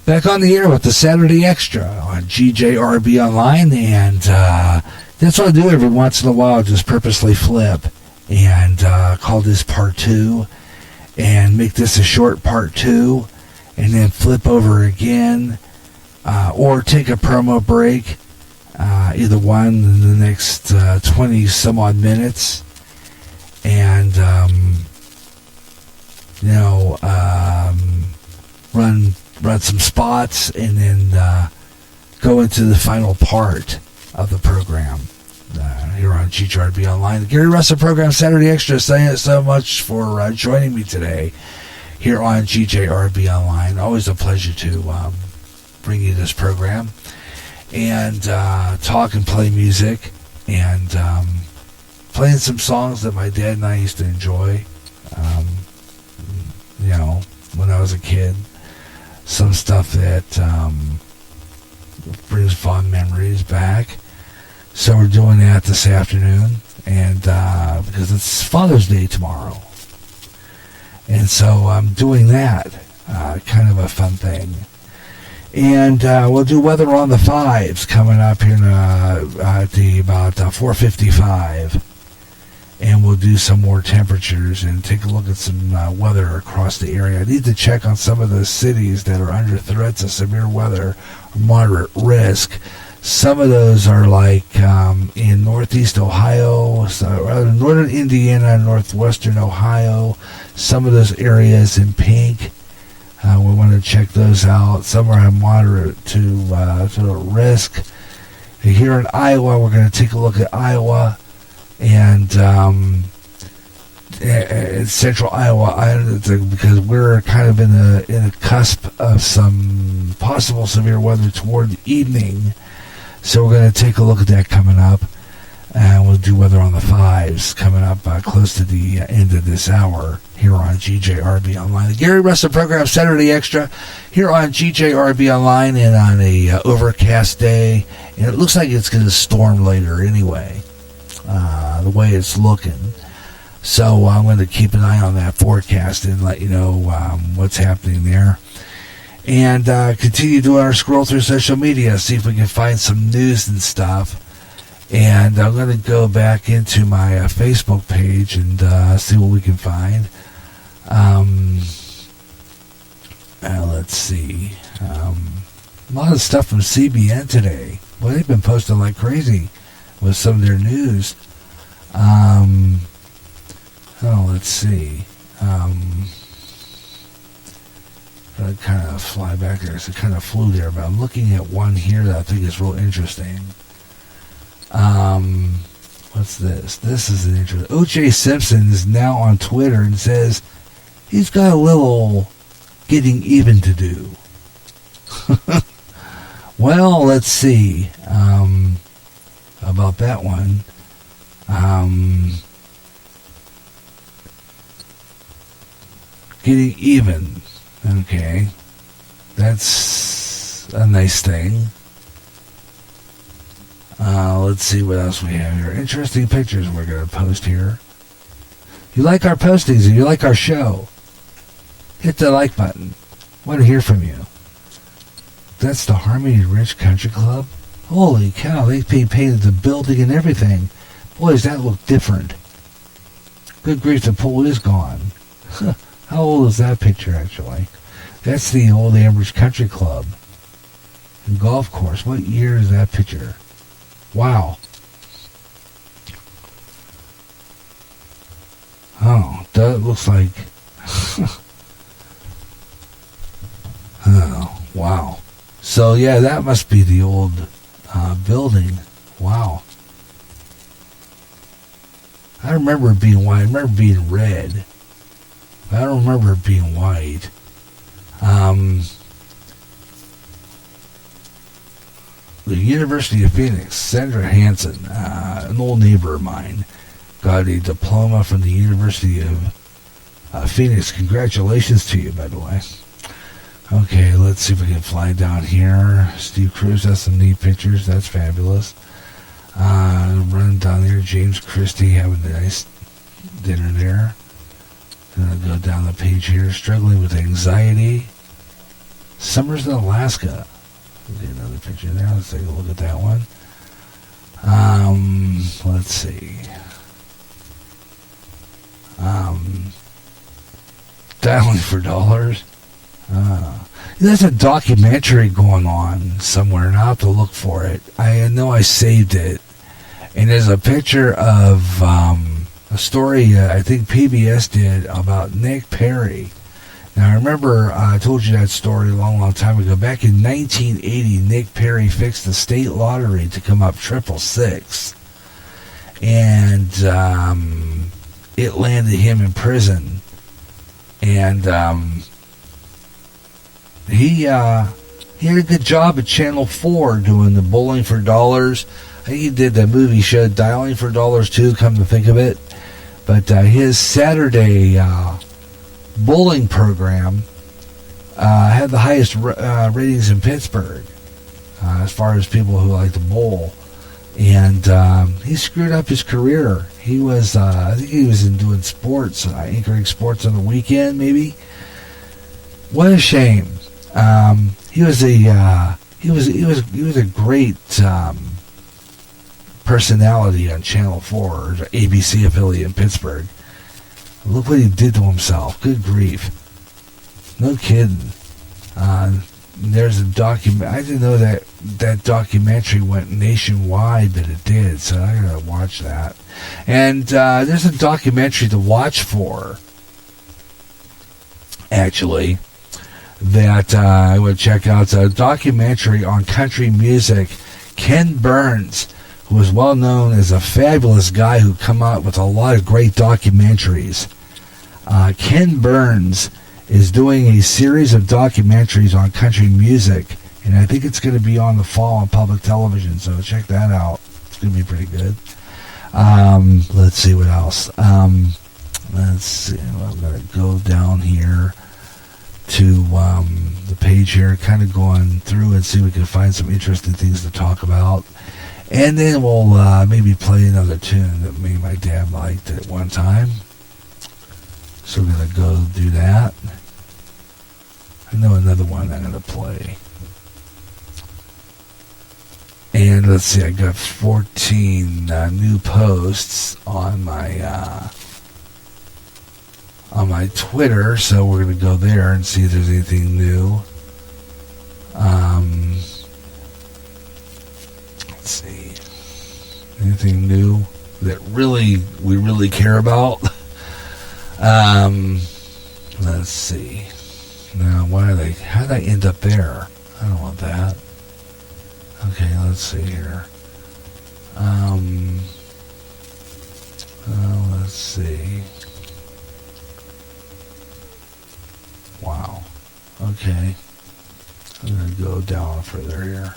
Back on the air with the Saturday Extra on GJRB Online, and that's what I do every once in a while, just purposely flip and call this part 2 and make this a short part 2 and then flip over again, or take a promo break, either one in the next 20 some odd minutes, and run some spots, and then go into the final part of the program here on GJRB Online. The Gary Russen program, Saturday Extra. Thank you so much for joining me today here on GJRB Online. Always a pleasure to bring you this program and talk and play music, and playing some songs that my dad and I used to enjoy, when I was a kid. Some stuff that brings fond memories back. So we're doing that this afternoon, and because it's Father's Day tomorrow. And so I'm doing that, kind of a fun thing. And we'll do weather on the 5s coming up here at the about 4:55. And we'll do some more temperatures and take a look at some weather across the area. I need to check on some of the cities that are under threats of severe weather or moderate risk. Some of those are like in northeast Ohio, northern Indiana, northwestern Ohio. Some of those areas in pink. We want to check those out. Some are moderate to risk. Here in Iowa, we're going to take a look at Iowa. And central Iowa, because we're kind of in the cusp of some possible severe weather toward the evening, so we're going to take a look at that coming up, and we'll do weather on the 5s coming up close to the end of this hour here on GJRB Online. The Gary Russen program, Saturday Extra, here on GJRB Online, and on a overcast day, and it looks like it's going to storm later anyway. The way it's looking. So I'm going to keep an eye on that forecast and let you know what's happening there. And continue doing our scroll through social media, see if we can find some news and stuff. And I'm going to go back into my Facebook page and see what we can find. Let's see. A lot of stuff from CBN today. Well, they've been posting like crazy with some of their news. Let's see. I kind of fly back there. So it kind of flew there, but I'm looking at one here that I think is real interesting. What's this? This is an interesting. O.J. Simpson is now on Twitter and says he's got a little getting even to do. Well, let's see. About that one. Getting even. Okay. That's a nice thing. Let's see what else we have here. Interesting pictures we're going to post here. You like our postings and you like our show, hit the like button. Want to hear from you. That's the Harmony Ridge Country Club. Holy cow, they painted the building and everything. Boy, does that look different. Good grief, the pool is gone. How old is that picture, actually? That's the old Ambridge Country Club and golf course. What year is that picture? Wow. Oh, that looks like... Oh, wow. So, yeah, that must be the old building. Wow. I remember it being white. I remember it being red. I don't remember it being white. The University of Phoenix, Sandra Hansen, an old neighbor of mine, got a diploma from the University of Phoenix. Congratulations to you, by the way. Okay, let's see if we can fly down here. Steve Cruz has some neat pictures. That's fabulous. Running down there, James Christie having a nice dinner there. Gonna go down the page here. Struggling with anxiety. Summers in Alaska. Get another picture there. Let's take a look at that one. Let's see. Dialing for Dollars. There's a documentary going on somewhere, and I'll have to look for it. I know I saved it. And there's a picture of a story I think PBS did about Nick Perry. Now, I remember I told you that story a long, long time ago. Back in 1980, Nick Perry fixed the state lottery to come up 666. And it landed him in prison. And he had a good job at Channel 4 doing the Bowling for Dollars. I think he did the movie show Dialing for Dollars too, come to think of it. But his Saturday bowling program had the highest ratings in Pittsburgh as far as people who like to bowl. And he screwed up his career. He was, I think he was doing sports, anchoring sports on the weekend, maybe. What a shame. He was a great personality on Channel 4, or ABC affiliate in Pittsburgh. Look what he did to himself. Good grief. No kidding. There's a document. I didn't know that documentary went nationwide, but it did, so I gotta watch that. And there's a documentary to watch for, actually, that I would check out. It's a documentary on country music. Ken Burns, who was well known as a fabulous guy who come out with a lot of great documentaries. Ken Burns is doing a series of documentaries on country music, and I think it's going to be on the fall on public television, so check that out. It's going to be pretty good. Let's see what else. Let's see. I'm going to go down here to the page here, kind of going through and see if we can find some interesting things to talk about. And then we'll maybe play another tune that me and my dad liked at one time. So we're going to go do that. I know another one I'm going to play. And let's see, I got 14 new posts on my Twitter, so we're going to go there and see if there's anything new. Let's see. Anything new that we really care about? Let's see. Now, how did I end up there? I don't want that. Okay, let's see here. Let's see. Wow. Okay. I'm going to go down further here.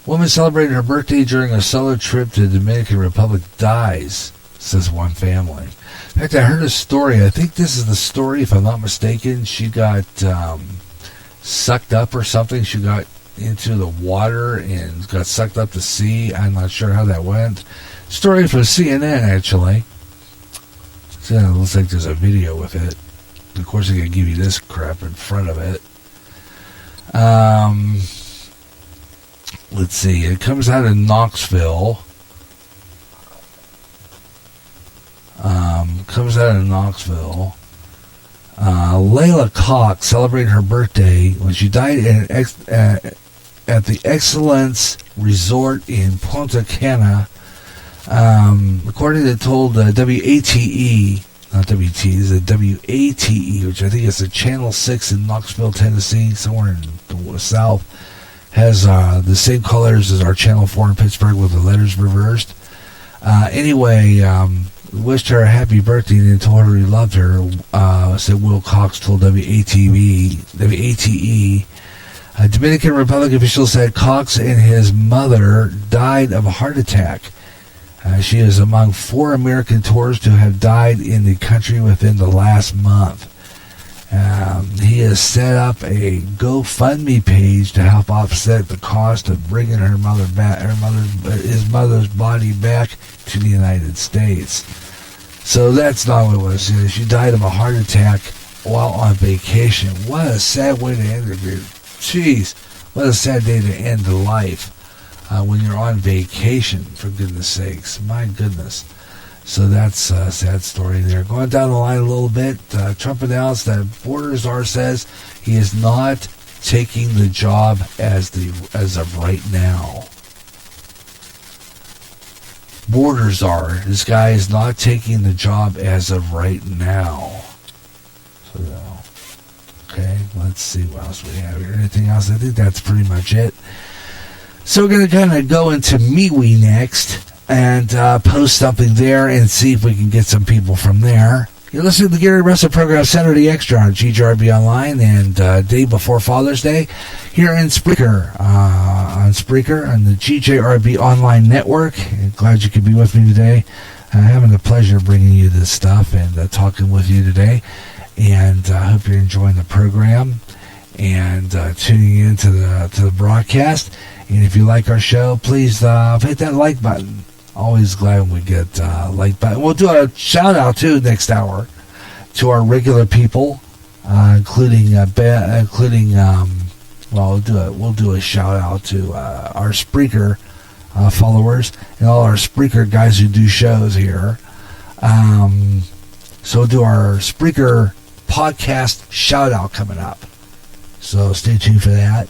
Woman celebrated her birthday during a solo trip to the Dominican Republic dies, says one family. In fact, I heard a story. I think this is the story, if I'm not mistaken. She got sucked up or something. She got into the water and got sucked up to sea. I'm not sure how that went. Story from CNN, actually. So it looks like there's a video with it. Of course, they're going to give you this crap in front of it. Let's see. It comes out of Knoxville. Layla Cox celebrated her birthday when she died at the Excellence Resort in Punta Cana. According to told WATE, not WT, this is WATE, which I think is the Channel 6 in Knoxville, Tennessee, somewhere in the south, has the same colors as our Channel 4 in Pittsburgh with the letters reversed. Anyway, wished her a happy birthday and then told her he loved her, said Will Cox told WATE. Dominican Republic officials said Cox and his mother died of a heart attack. She is among 4 American tourists who have died in the country within the last month. He has set up a GoFundMe page to help offset the cost of bringing his mother's body back to the United States. So that's not what it was. She died of a heart attack while on vacation. What a sad way to end it, dude. Jeez, what a sad day to end life when you're on vacation, for goodness sakes. My goodness. So that's a sad story there. Going down the line a little bit, Trump announced that Borders R says he is not taking the job as of right now. Borders R, this guy is not taking the job as of right now. So, okay, let's see what else we have here. Anything else? I think that's pretty much it. So we're going to kind of go into MeWe next and post something there and see if we can get some people from there. You're listening to the Gary Russell program, Saturday Extra on GJRB Online, and day before Father's Day here in Spreaker, on the GJRB Online Network. Glad you could be with me today. Having the pleasure of bringing you this stuff and talking with you today. And I hope you're enjoying the program and tuning in to the broadcast. And if you like our show, please hit that like button. Always glad when we get like button. We'll do a shout out too next hour to our regular people, including we'll do a shout out to our Spreaker followers and all our Spreaker guys who do shows here. So we'll do our Spreaker podcast shout out coming up. So stay tuned for that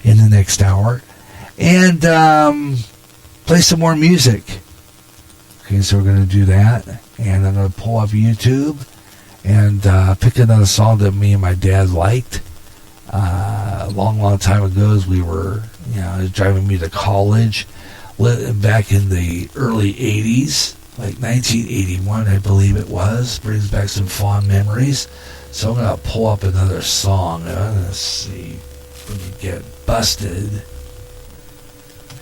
in the next hour. And play some more music. Okay, so we're going to do that. And I'm going to pull up YouTube and pick another song that me and my dad liked. A long time ago, as we were, it was driving me to college back in the early 80s, like 1981, I believe it was. Brings back some fond memories. So I'm going to pull up another song. Let's see if we can get Busted.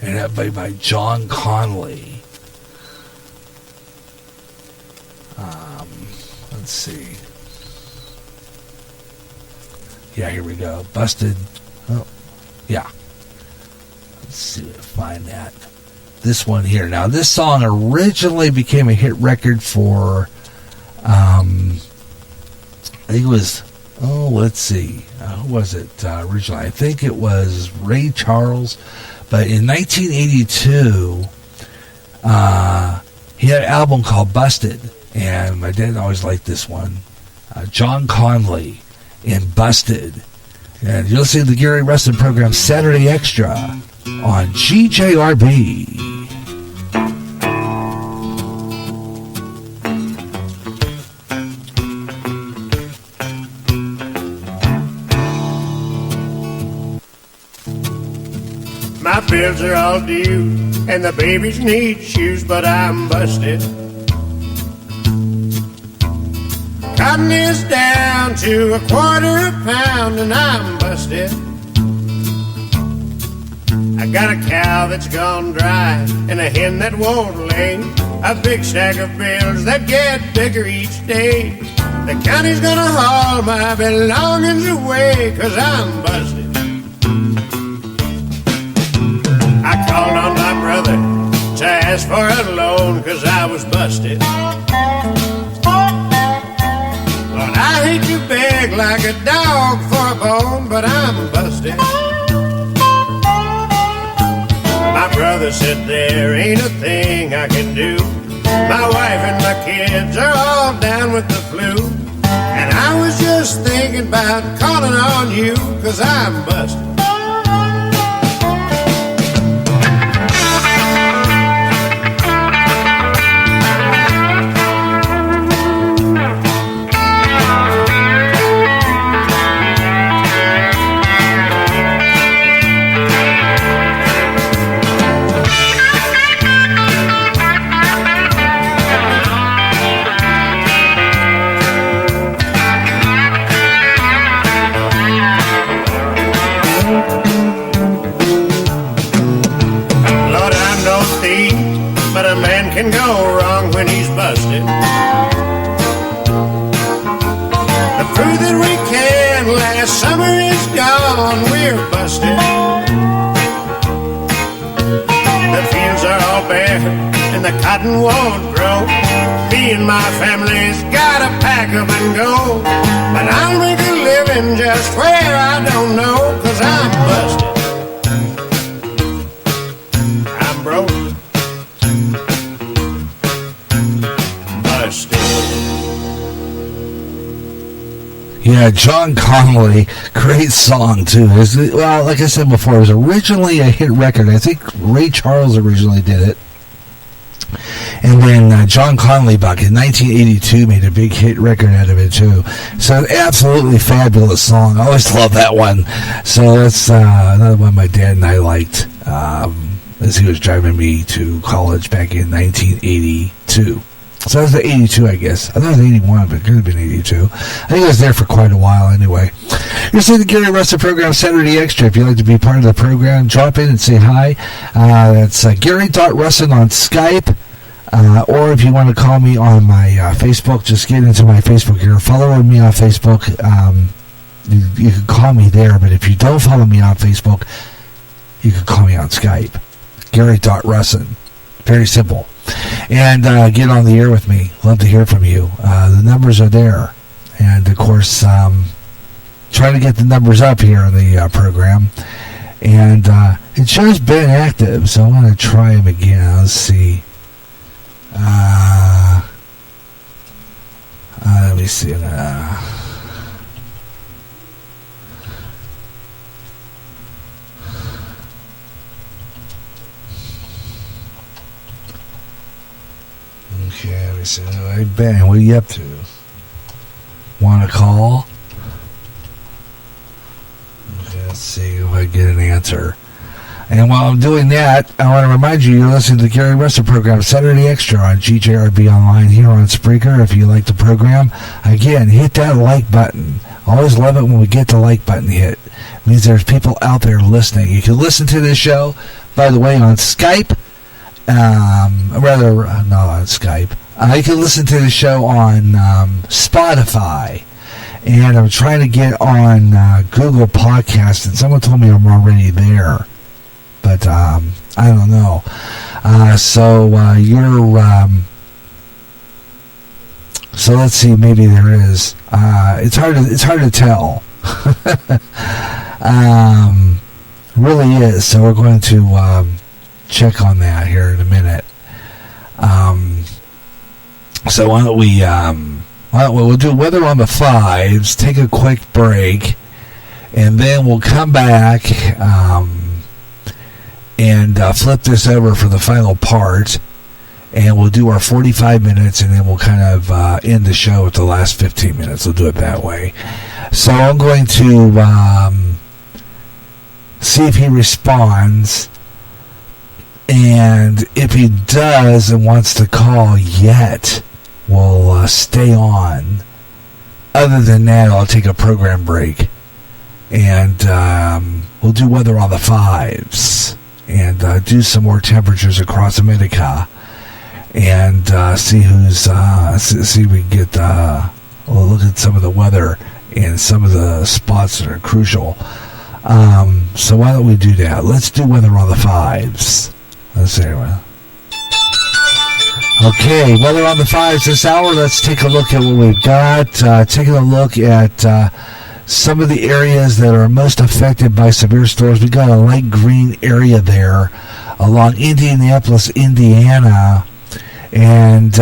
And that by John Conley. Let's see. Yeah, here we go. Busted. Oh, yeah. Let's see if I find that. This one here. Now, this song originally became a hit record for, I think it was, let's see. Who was it originally? I think it was Ray Charles. But in 1982, he had an album called Busted. And my dad always liked this one. John Conley in Busted. And you'll see the Gary Russen program Saturday Extra on GJRB. My bills are all due, and the babies need shoes, but I'm busted. Cotton is down to a quarter a pound, and I'm busted. I got a cow that's gone dry, and a hen that won't lay. A big stack of bills that get bigger each day. The county's gonna haul my belongings away, 'cause I'm busted. I called on my brother to ask for a loan, 'cause I was busted. Lord, I hate to beg like a dog for a bone, but I'm busted. My brother said there ain't a thing I can do. My wife and my kids are all down with the flu. And I was just thinking about calling on you, 'cause I'm busted. Can go wrong when he's busted. The fruit that we canned last summer is gone, we're busted. The fields are all bare and the cotton won't grow. Me and my family's got try to pack up and go, but I'll make a living just where I don't know, 'cause I'm busted. I'm broke. Busted. Yeah, John Connolly, great song too. Well, like I said before, it was originally a hit record. I think Ray Charles originally did it. And then John Connolly back in 1982 made a big hit record out of it too. So absolutely fabulous song. I always love that one. So that's another one my dad and I liked as he was driving me to college back in 1982. So that was the 82, I guess. I thought it was 81, but it could have been 82. I think I was there for quite a while anyway. You're listening to the Gary Russen program, Saturday Extra. If you'd like to be part of the program, drop in and say hi. That's Gary.Russen on Skype. Or if you want to call me on my Facebook, just get into my Facebook here. Follow me on Facebook. You can call me there, but if you don't follow me on Facebook, you can call me on Skype. Gary.Russen. Very simple. And get on the air with me. Love to hear from you. The numbers are there. And, of course, trying to get the numbers up here in the program. And it shows been active, so I'm going to try them again. Let's see. Let me see. Okay, let me see. Hey, Ben, what are you up to? Want to call? Okay, let's see if I get an answer. And while I'm doing that, I want to remind you, you're listening to the Gary Russen program, Saturday Extra on GJRB Online here on Spreaker. If you like the program, again, hit that like button. Always love it when we get the like button hit. It means there's people out there listening. You can listen to this show, by the way, on Skype. Not on Skype. You can listen to the show on Spotify. And I'm trying to get on Google Podcasts, and someone told me I'm already there. But I don't know. So let's see. Maybe there is. It's hard to tell. Really is. So we're going to check on that here in a minute. So why don't we'll do weather on the 5s. Take a quick break, and then we'll come back. And flip this over for the final part, and we'll do our 45 minutes, and then we'll kind of end the show with the last 15 minutes. We'll do it that way. So I'm going to see if he responds, and if he does and wants to call yet, we'll stay on. Other than that, I'll take a program break, and we'll do weather on the 5s. And do some more temperatures across America, and see who's see if we can get we'll look at some of the weather and some of the spots that are crucial. So why don't we do that? Let's do weather on the 5s. Let's see. Okay, weather on the 5s this hour. Let's take a look at what we've got. Taking a look at some of the areas that are most affected by severe storms. We got a light green area there along Indianapolis, Indiana, and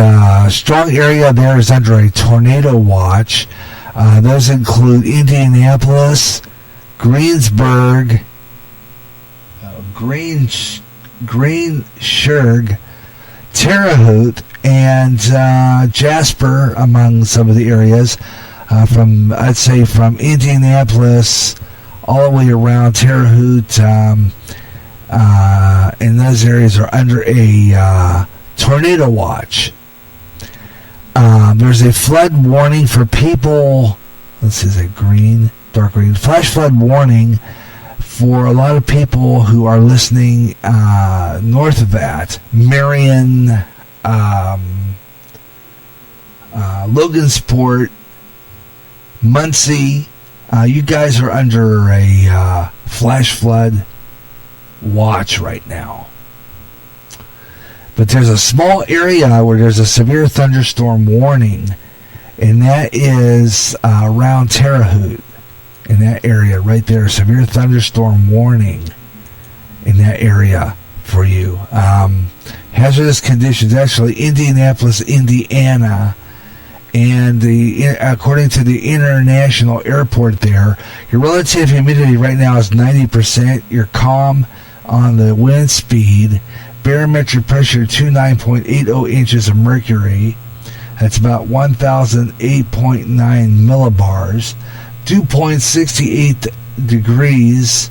strong area there is under a tornado watch. Those include Indianapolis, Greensburg, Greensburg, Terre Haute, and Jasper, among some of the areas. From Indianapolis all the way around Terre Haute, and those areas are under a tornado watch. There's a flood warning for people. Let's see, is it green, dark green? Flash flood warning for a lot of people who are listening north of that. Marion, Logansport, Muncie, you guys are under a flash flood watch right now. But there's a small area where there's a severe thunderstorm warning, and that is around Terre Haute, in that area right there. Severe thunderstorm warning in that area for you. Hazardous conditions, actually, Indianapolis, Indiana, and according to the international airport there, your relative humidity right now is 90%. You're calm on the wind speed. Barometric pressure 29.80 inches of mercury. That's about 1,008.9 millibars. Dew point 68 degrees.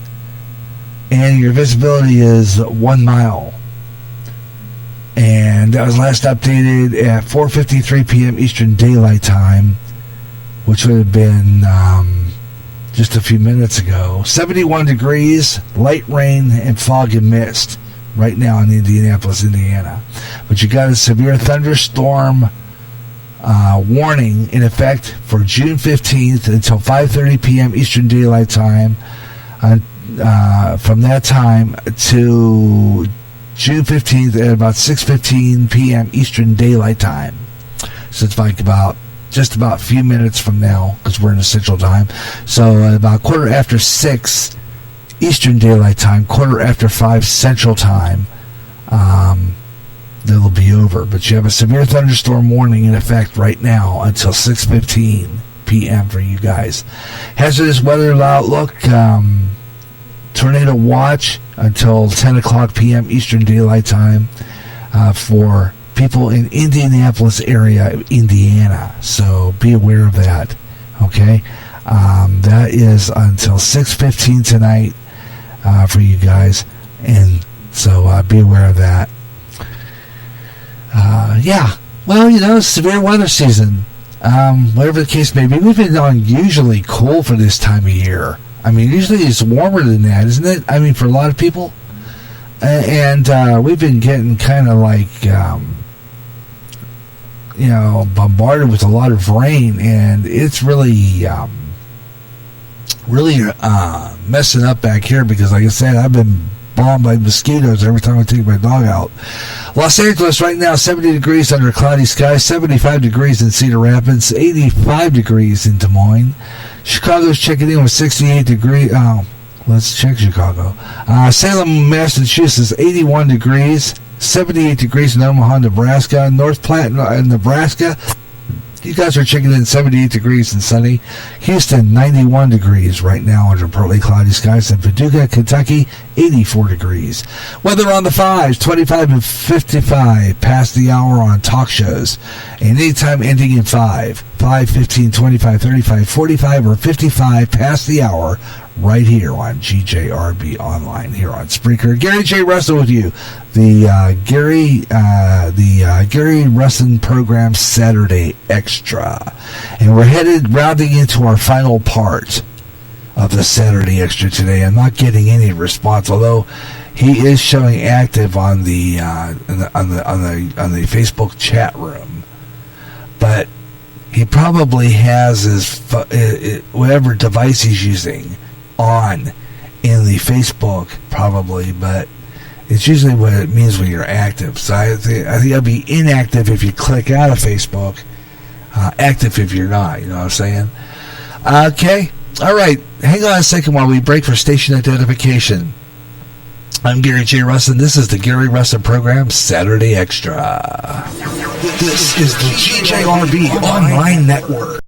And your visibility is 1 mile. And that was last updated at 4:53 p.m. Eastern Daylight Time, which would have been just a few minutes ago. 71 degrees, light rain and fog and mist right now in Indianapolis, Indiana. But you got a severe thunderstorm warning in effect for June 15th until 5:30 p.m. Eastern Daylight Time. From that time to June 15th at about 6:15 p.m. Eastern Daylight Time. So it's like just about a few minutes from now, because we're in the Central Time. So about 6:15 Eastern Daylight Time, 5:15 Central Time, it'll be over. But you have a severe thunderstorm warning in effect right now until 6:15 p.m. for you guys. Hazardous weather outlook. Tornado watch until 10 o'clock p.m. Eastern Daylight Time for people in Indianapolis area, Indiana. So be aware of that. Okay, that is until 6:15 tonight for you guys, and so be aware of that. Yeah, well, severe weather season. Whatever the case may be, we've been unusually cool for this time of year. I mean, usually it's warmer than that, isn't it? I mean, for a lot of people. And we've been getting kind of like, bombarded with a lot of rain, and it's really messing up back here because, like I said, I've been bombed by mosquitoes every time I take my dog out. Los Angeles right now, 70 degrees under cloudy skies, 75 degrees in Cedar Rapids, 85 degrees in Des Moines. Chicago's checking in with 68 degrees. Let's check Chicago. Salem, Massachusetts, 81 degrees, 78 degrees in Omaha, Nebraska. North Platte, Nebraska, you guys are checking in 78 degrees and sunny. Houston, 91 degrees right now under partly cloudy skies. And Paducah, Kentucky, 84 degrees. Weather on the 5s, 25 and 55 past the hour on talk shows. And anytime ending in 5, 15, 25, 35, 45, or 55 past the hour right here on GJRB Online here on Spreaker. Gary J. Russell with you. The Gary Russen program Saturday Extra. And we're rounding into our final part of the Saturday Extra today. I'm not getting any response, although he is showing active on the Facebook chat room. But he probably has his whatever device he's using on in the Facebook, probably, but it's usually what it means when you're active. So I think I'll be inactive if you click out of Facebook, active if you're not. You know what I'm saying? Okay, all right. Hang on a second while we break for station identification. I'm Gary J. Russen. This is the Gary Russen program Saturday Extra. This is the GJRB Online Network.